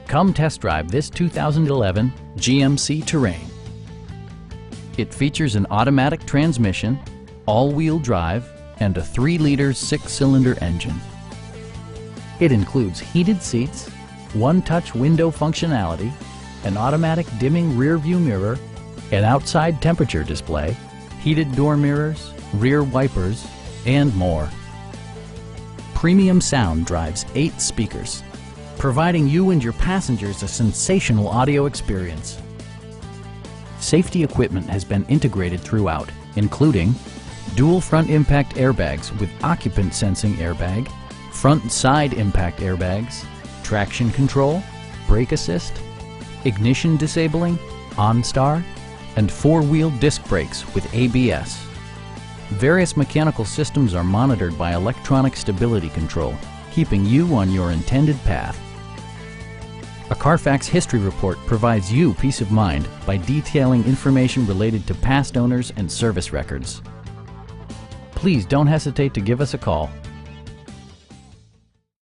Come test drive this 2011 GMC Terrain. It features an automatic transmission, all-wheel drive, and a 3-liter 6-cylinder engine. It includes heated seats, one-touch window functionality, an automatic dimming rear-view mirror, an outside temperature display, heated door mirrors, rear wipers, and more. Premium sound drives 8 speakers, providing you and your passengers a sensational audio experience. Safety equipment has been integrated throughout, including dual front impact airbags with occupant sensing airbag, front and side impact airbags, traction control, brake assist, ignition disabling, OnStar, and 4-wheel disc brakes with ABS. Various mechanical systems are monitored by electronic stability control, keeping you on your intended path. A Carfax history report provides you peace of mind by detailing information related to past owners and service records. Please don't hesitate to give us a call.